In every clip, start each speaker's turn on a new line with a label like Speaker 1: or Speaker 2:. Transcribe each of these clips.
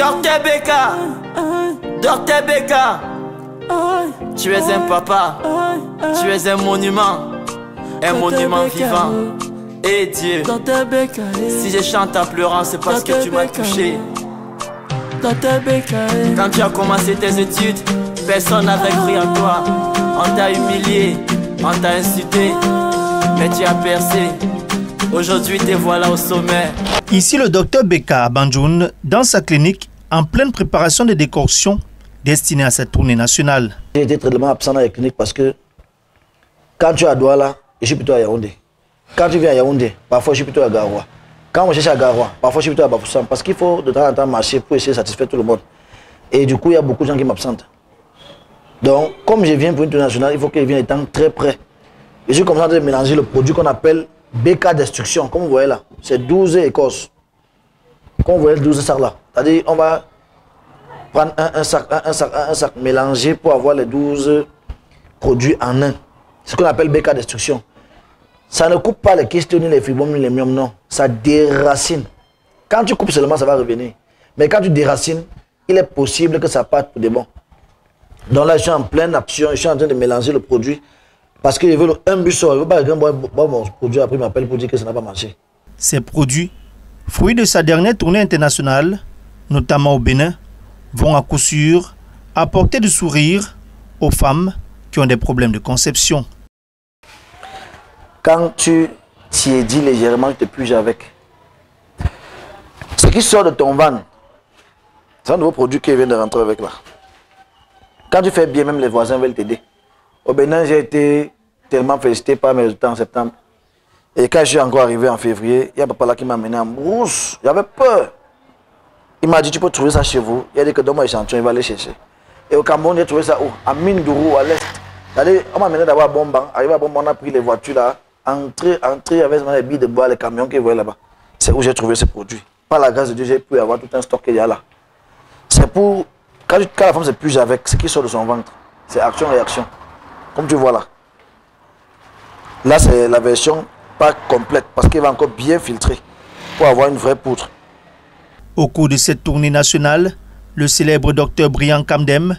Speaker 1: Docteur Beka, Docteur Beka, tu es un papa, tu es un monument vivant. Et Dieu, si je chante en pleurant, c'est parce que tu m'as touché. Quand tu as commencé tes études, personne n'avait cru en toi. On t'a humilié, on t'a insulté, mais tu as percé. Aujourd'hui, te voilà au sommet.
Speaker 2: Ici le docteur Beka à Banjoun, dans sa clinique, en pleine préparation de décoction destinée à cette tournée nationale.
Speaker 3: J'ai été très absent dans la clinique parce que quand tu es à Douala, je suis plutôt à Yaoundé. Quand tu viens à Yaoundé, parfois je suis plutôt à Garoua. Quand on cherche à Garoua, parfois je suis plutôt à Bafoussam. Parce qu'il faut de temps en temps marcher pour essayer de satisfaire tout le monde. Et du coup, il y a beaucoup de gens qui m'absentent. Donc, comme je viens pour une tournée nationale, il faut qu'ils viennent étant très près. Je suis comme ça en train de mélanger le produit qu'on appelle Beka Destruction. Comme vous voyez là, c'est 12 écorces. Comme vous voyez, 12 sacs là. C'est-à-dire, on va prendre un sac mélangé pour avoir les 12 produits en un. C'est ce qu'on appelle Beka Destruction. Ça ne coupe pas les kystes, ni les fibromes, ni les myomes, non. Ça déracine. Quand tu coupes seulement, ça va revenir. Mais quand tu déracines, il est possible que ça parte pour de bon. Donc là, je suis en pleine action, je suis en train de mélanger le produit. Parce que je veux un but sort. Je ne veux pas que mon produit après m'appelle pour dire que ça n'a pas marché.
Speaker 2: Ces produits, fruits de sa dernière tournée internationale, notamment au Bénin, vont à coup sûr apporter du sourire aux femmes qui ont des problèmes de conception.
Speaker 3: Quand tu t'y dit légèrement, tu te puges avec. Ce qui sort de ton ventre, c'est un nouveau produit qui vient de rentrer avec là. Quand tu fais bien, même les voisins veulent t'aider. Au Bénin, j'ai été tellement félicité par mes résultats en septembre. Et quand je suis encore arrivé en février, il y a un papa là qui m'a amené en brousse. J'avais peur. Il m'a dit, tu peux trouver ça chez vous. Il a dit que donne-moi l'échantillon, il va aller chercher. Et au Cameroun, j'ai trouvé ça où? À Mindourou, à l'est. C'est-à-dire, on m'a amené d'abord à Bomban. Arrivé à Bomban, on a pris les voitures là. Entrer avec les billes de bois, les camions qui voyaient là-bas. C'est où j'ai trouvé ce produit. Par la grâce de Dieu, j'ai pu avoir tout un stock qu'il y a là. C'est pour... Quand la femme se puge avec, ce qui sort de son ventre, c'est action-réaction. Comme tu vois là. Là, c'est la version pas complète parce qu'il va encore bien filtrer pour avoir une vraie poudre.
Speaker 2: Au cours de cette tournée nationale, le célèbre docteur Brian Kamdem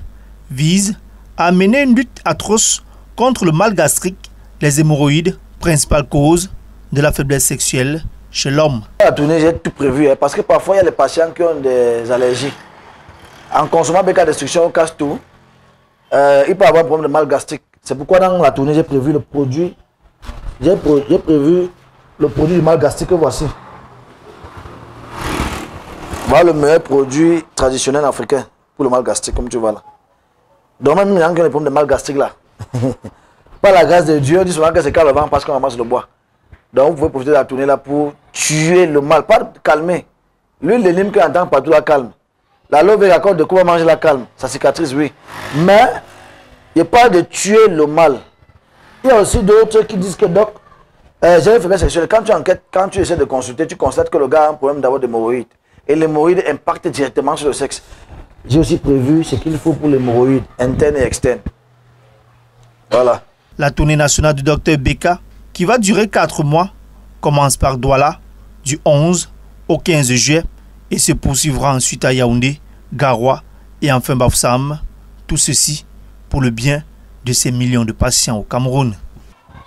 Speaker 2: vise à mener une lutte atroce contre le mal gastrique, les hémorroïdes, principale cause de la faiblesse sexuelle chez l'homme.
Speaker 3: La tournée, j'ai tout prévu parce que parfois il y a les patients qui ont des allergies. En consommant Beka Destruction, on casse tout. Il peut avoir un problème de mal gastrique. C'est pourquoi dans la tournée, j'ai prévu le produit. J'ai prévu le produit du mal gastrique que voici. Voilà le meilleur produit traditionnel africain pour le mal gastrique, comme tu vois là. Donc même les gens qui ont des problèmes de mal gastrique là. Par la grâce de Dieu, on dit souvent que c'est calme le vent parce qu'on ramasse le bois. Donc vous pouvez profiter de la tournée là pour tuer le mal, pas calmer. L'huile de lime qu'on entend partout la calme. L'aloe vera de quoi manger la calme, ça cicatrice, oui. Mais il n'y a pas de tuer le mal. Il y a aussi d'autres qui disent que donc, j'ai une faiblesse sexuelle. Quand tu enquêtes, quand tu essaies de consulter, tu constates que le gars a un problème d'avoir des hémorroïdes. Et l'hémorroïde impacte directement sur le sexe. J'ai aussi prévu ce qu'il faut pour l'hémorroïde, interne et externe. Voilà.
Speaker 2: La tournée nationale du docteur Beka, qui va durer 4 mois, commence par Douala, du 11 au 15 juillet, et se poursuivra ensuite à Yaoundé, Garoua et enfin Bafoussam. Tout ceci pour le bien de ces millions de patients au Cameroun.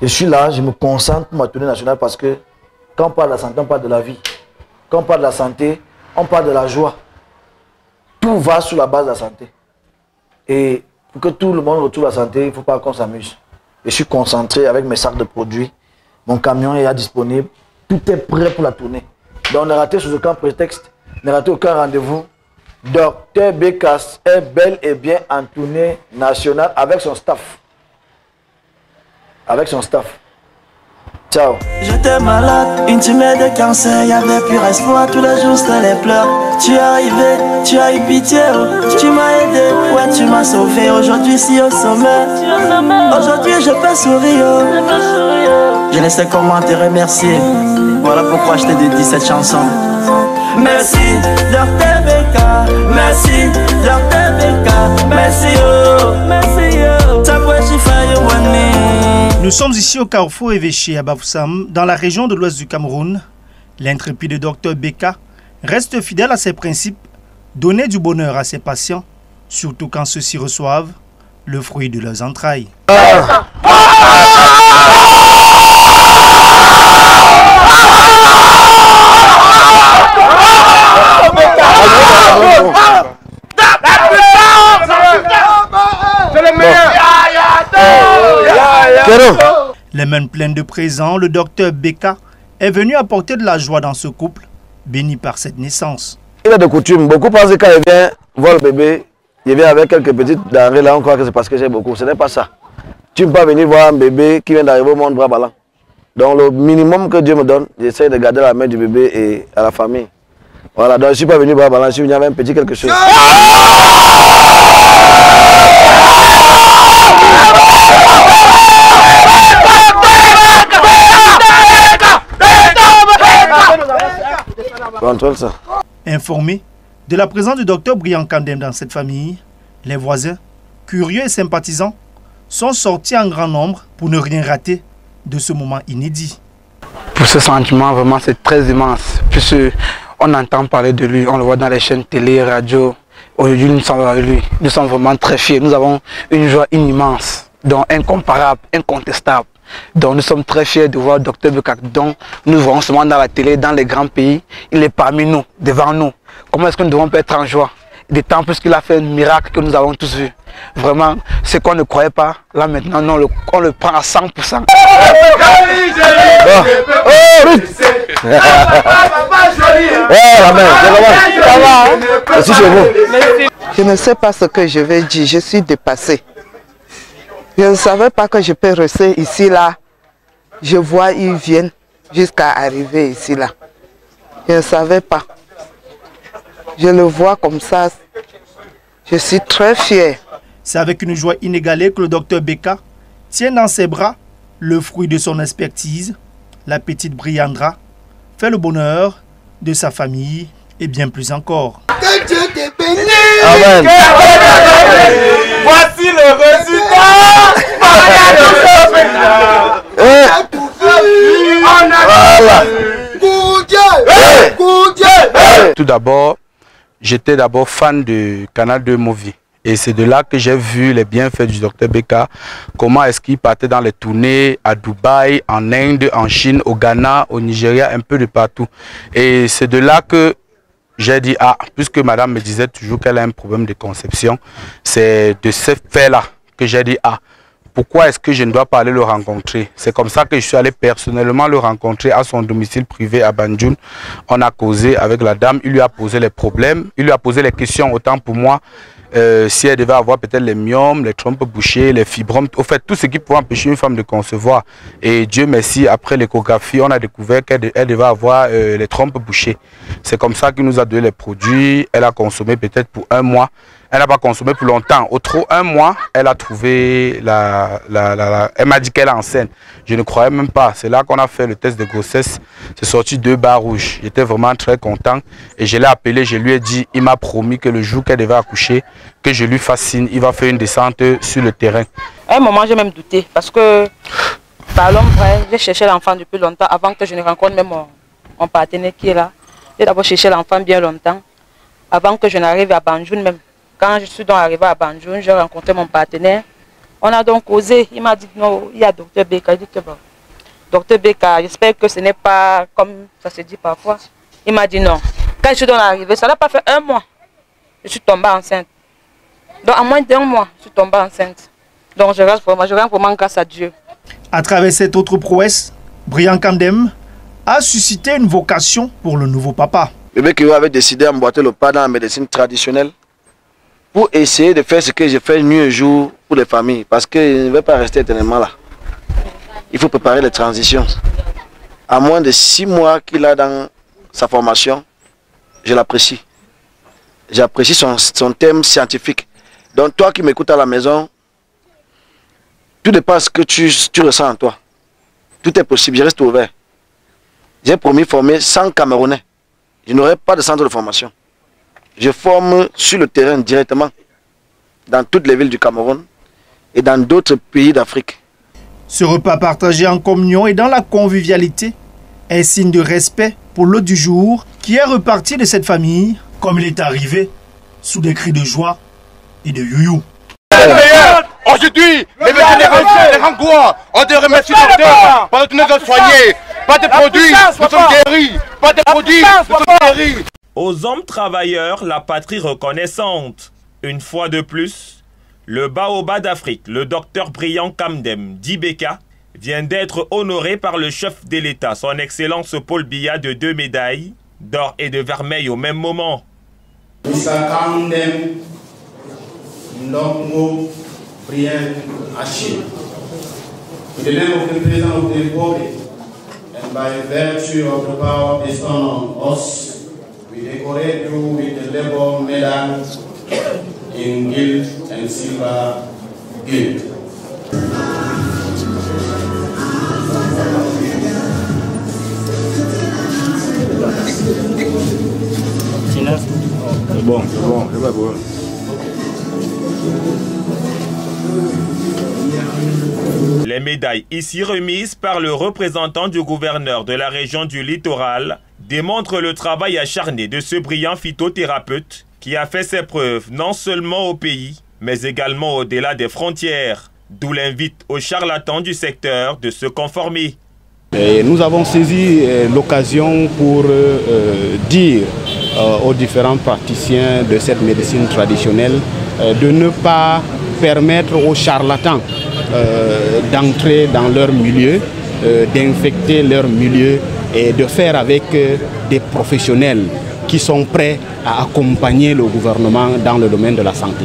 Speaker 3: Je suis là, je me concentre pour ma tournée nationale parce que quand on parle de la santé, on parle de la vie. Quand on parle de la santé, on parle de la joie. Tout va sur la base de la santé. Et pour que tout le monde retrouve la santé, il ne faut pas qu'on s'amuse. Je suis concentré avec mes sacs de produits. Mon camion est disponible. Tout est prêt pour la tournée. Donc on n'est raté sous aucun prétexte. On n'a raté aucun rendez-vous. Docteur Beka est bel et bien en tournée nationale avec son staff. Avec son staff. Ciao.
Speaker 1: J'étais malade, une tumeur de cancer, y'avait plus espoir, tous les jours c'était les pleurs. Tu es arrivé, tu as eu pitié, tu m'as aidé, ouais tu m'as sauvé. Aujourd'hui je suis au sommet, aujourd'hui je peux sourire. Je ne sais comment te remercier, voilà pourquoi je t'ai dédié cette chanson. Merci, Docteur Beka, merci, Docteur Beka, merci oh, merci oh.
Speaker 2: Nous sommes ici au carrefour évêché à Bafoussam, dans la région de l'ouest du Cameroun. L'intrépide docteur Beka reste fidèle à ses principes donner du bonheur à ses patients, surtout quand ceux-ci reçoivent le fruit de leurs entrailles. Les mains pleines de présents, le docteur Beka est venu apporter de la joie dans ce couple, béni par cette naissance.
Speaker 3: Il a de coutume, beaucoup pensent que quand il vient voir le bébé, il vient avec quelques petites denrées là, on croit que c'est parce que j'ai beaucoup. Ce n'est pas ça. Tu ne peux pas venir voir un bébé qui vient d'arriver au monde bras ballants. Donc le minimum que Dieu me donne, j'essaie de garder la main du bébé et à la famille. Voilà, donc je ne suis pas venu bras ballants, je suis venu avec un petit quelque chose. Contrôle ça.
Speaker 2: Informés de la présence du docteur Brian Kandem dans cette famille, les voisins, curieux et sympathisants, sont sortis en grand nombre pour ne rien rater de ce moment inédit.
Speaker 4: Pour ce sentiment, vraiment, c'est très immense. Puisqu'on entend parler de lui, on le voit dans les chaînes télé, radio. Aujourd'hui, nous sommes avec lui. Nous sommes vraiment très fiers. Nous avons une joie immense, donc incomparable, incontestable. Donc nous sommes très fiers de voir Dr Beka, dont nous voyons seulement dans la télé, dans les grands pays. Il est parmi nous, devant nous. Comment est-ce que nous devons être en joie? D'autant plus qu'il a fait un miracle que nous avons tous vu. Vraiment, ce qu'on ne croyait pas, là maintenant, on le prend à 100%.
Speaker 5: Je ne sais pas ce que je vais dire, je suis dépassée. Je ne savais pas que je peux rester ici, là. Je vois, ils viennent jusqu'à arriver ici, là. Je ne savais pas. Je le vois comme ça. Je suis très fière.
Speaker 2: C'est avec une joie inégalée que le docteur Beka tient dans ses bras le fruit de son expertise. La petite Briandra fait le bonheur de sa famille et bien plus encore.
Speaker 6: Que Dieu te bénisse.
Speaker 3: Amen.
Speaker 6: Voici le résultat.
Speaker 4: Tout d'abord, j'étais fan de Canal 2 Movie. Et c'est de là que j'ai vu les bienfaits du docteur Beka. Comment est-ce qu'il partait dans les tournées à Dubaï, en Inde, en Chine, au Ghana, au Nigeria, un peu de partout. Et c'est de là que j'ai dit, puisque madame me disait toujours qu'elle a un problème de conception, c'est de ce fait-là que j'ai dit, pourquoi est-ce que je ne dois pas aller le rencontrer? C'est comme ça que je suis allé personnellement le rencontrer à son domicile privé à Banjul. On a causé avec la dame, il lui a posé les problèmes, il lui a posé les questions autant pour moi, si elle devait avoir peut-être les myomes, les trompes bouchées, les fibromes, au fait tout ce qui pouvait empêcher une femme de concevoir. Et Dieu merci, après l'échographie, on a découvert qu'elle devait avoir les trompes bouchées. C'est comme ça qu'il nous a donné les produits, elle a consommé peut-être pour 1 mois. Elle n'a pas consommé pour longtemps. Au trop 1 mois, elle a trouvé elle m'a dit qu'elle est enceinte. Je ne croyais même pas. C'est là qu'on a fait le test de grossesse. C'est sorti 2 barres rouges. J'étais vraiment très content. Et je l'ai appelé, je lui ai dit, il m'a promis que le jour qu'elle devait accoucher, que je lui fasse signe, il va faire une descente sur le terrain.
Speaker 7: À un moment, j'ai même douté. Parce que, par l'homme vrai, j'ai cherché l'enfant depuis longtemps, avant que je ne rencontre même mon partenaire qui est là. J'ai d'abord cherché l'enfant bien longtemps, avant que je n'arrive à Banjul même. Quand je suis donc arrivé à Banjul, j'ai rencontré mon partenaire. On a donc causé. Il m'a dit non, il y a Dr Beka. Il dit que bon, Dr Beka, j'espère que ce n'est pas comme ça se dit parfois. Il m'a dit non. Quand je suis donc arrivé, ça n'a pas fait 1 mois. Je suis tombée enceinte. Donc en moins d'1 mois, je suis tombée enceinte. Donc je rends vraiment grâce à Dieu.
Speaker 2: À travers cette autre prouesse, Brian Kandem a suscité une vocation pour le nouveau papa.
Speaker 3: Bébé qui avait décidé d'emboîter le pas dans la médecine traditionnelle pour essayer de faire ce que j'ai fait mieux un jour pour les familles. Parce qu'il ne veut pas rester éternellement là. Il faut préparer les transitions. À moins de 6 mois qu'il a dans sa formation, je l'apprécie. J'apprécie son thème scientifique. Donc toi qui m'écoutes à la maison, tout dépend de ce que tu ressens en toi. Tout est possible, je reste ouvert. J'ai promis de former 100 Camerounais. Je n'aurai pas de centre de formation. Je forme sur le terrain directement, dans toutes les villes du Cameroun et dans d'autres pays d'Afrique.
Speaker 2: Ce repas partagé en communion et dans la convivialité est signe de respect pour l'hôte du jour qui est reparti de cette famille comme il est arrivé sous des cris de joie et de youyou.
Speaker 6: Aujourd'hui, les générations, les rangois, on te remercie docteur, parce que nous sommes soignés, pas de produits, nous sommes guéris, pas de produits, nous sommes guéris.
Speaker 8: Aux hommes travailleurs, la patrie reconnaissante. Une fois de plus, le Baobab d'Afrique, le docteur Brian Kamdem Dibeka, vient d'être honoré par le chef de l'État, son Excellence Paul Biya, de 2 médailles, d'or et de vermeil au même moment.
Speaker 9: Mr. Kamdem Ndokmo Brian Achille, in the name of the President of the Republic, and by virtue of the power bestowed on us, we decorate you with the Labor Medal in gilt and silver gilt.
Speaker 6: C'est bon, c'est pas bon.
Speaker 8: Les médailles ici remises par le représentant du gouverneur de la région du littoral démontrent le travail acharné de ce brillant phytothérapeute qui a fait ses preuves non seulement au pays, mais également au-delà des frontières, d'où l'invite aux charlatans du secteur de se conformer.
Speaker 10: Et nous avons saisi l'occasion pour dire aux différents praticiens de cette médecine traditionnelle de ne pas permettre aux charlatans d'entrer dans leur milieu, d'infecter leur milieu et de faire avec des professionnels qui sont prêts à accompagner le gouvernement dans le domaine de la santé.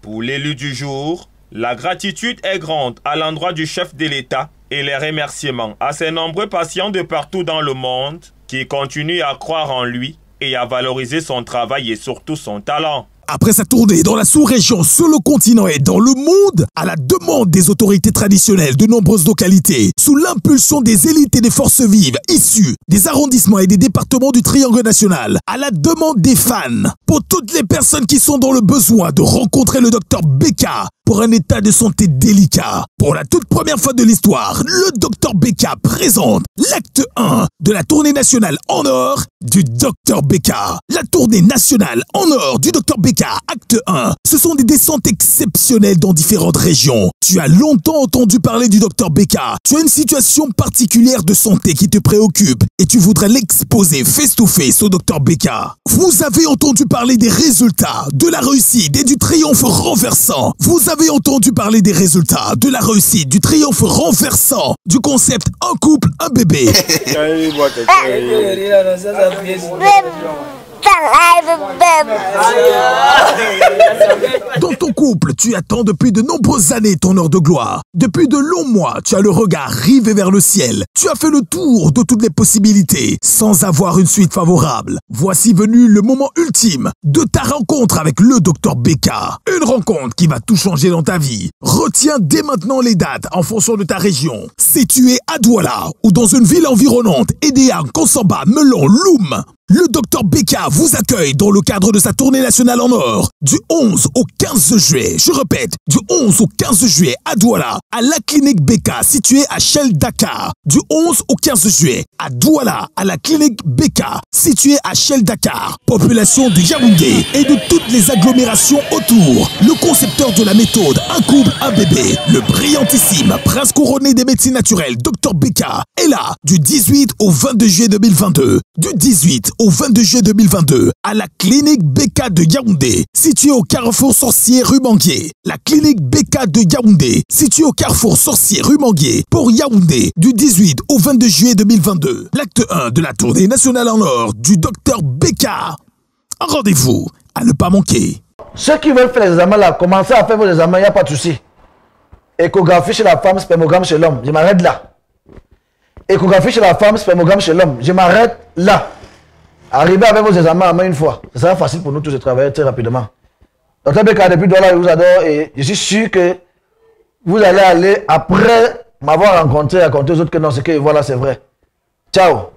Speaker 8: Pour l'élu du jour, la gratitude est grande à l'endroit du chef de l'État et les remerciements à ses nombreux patients de partout dans le monde qui continuent à croire en lui et à valoriser son travail et surtout son talent.
Speaker 11: Après sa tournée dans la sous-région, sur le continent et dans le monde, à la demande des autorités traditionnelles de nombreuses localités, sous l'impulsion des élites et des forces vives issues des arrondissements et des départements du Triangle national, à la demande des fans, pour toutes les personnes qui sont dans le besoin de rencontrer le docteur Beka pour un état de santé délicat. Pour la toute première fois de l'histoire, le docteur Beka présente l'acte 1 de la tournée nationale en or du docteur Beka. La tournée nationale en or du docteur Beka, acte 1, ce sont des descentes exceptionnelles dans différentes régions. Tu as longtemps entendu parler du docteur Beka. Tu as une situation particulière de santé qui te préoccupe et tu voudrais l'exposer face to face au docteur Beka. Vous avez entendu parler des résultats, de la réussite et du triomphe renversant. Vous avez entendu parler des résultats, de la réussite, du triomphe renversant, du concept un couple, un bébé. Dans ton couple, tu attends depuis de nombreuses années ton heure de gloire. Depuis de longs mois, tu as le regard rivé vers le ciel. Tu as fait le tour de toutes les possibilités sans avoir une suite favorable. Voici venu le moment ultime de ta rencontre avec le docteur Beka. Une rencontre qui va tout changer dans ta vie. Retiens dès maintenant les dates en fonction de ta région. Situé à Douala ou dans une ville environnante, Edea, Konsamba, Melon, Loum, le docteur Beka vous accueille dans le cadre de sa tournée nationale en or du 11 au 15 juillet. Je répète, du 11 au 15 juillet à Douala, à la clinique Beka située à Shell Dakar. Du 11 au 15 juillet à Douala, à la clinique Beka située à Shell Dakar. Population de Yaoundé et de toutes les agglomérations autour. Le concepteur de la méthode un couple, un bébé, le brillantissime prince couronné des médecines naturelles, docteur Beka, est là du 18 au 22 juillet 2022. Du 18 au 22 juillet 2022 à la clinique Beka de Yaoundé, située au carrefour Sorcier rue Manguier. La clinique Beka de Yaoundé, située au carrefour Sorcier rue Manguier pour Yaoundé, du 18 au 22 juillet 2022. L'acte 1 de la tournée nationale en or du docteur Beka. Un rendez-vous à ne pas manquer.
Speaker 3: Ceux qui veulent faire les examens là, commencez à faire vos examens, il n'y a pas de souci. Échographie chez la femme, spermogramme chez l'homme. Je m'arrête là. Échographie chez la femme, spermogramme chez l'homme. Je m'arrête là. Arrivez avec vos examens en main une fois. Ce sera facile pour nous tous de travailler très rapidement. Docteur Beka, depuis Douala, je vous adore et je suis sûr que vous allez aller, après m'avoir rencontré, raconter aux autres que non, ce que voilà, c'est vrai. Ciao.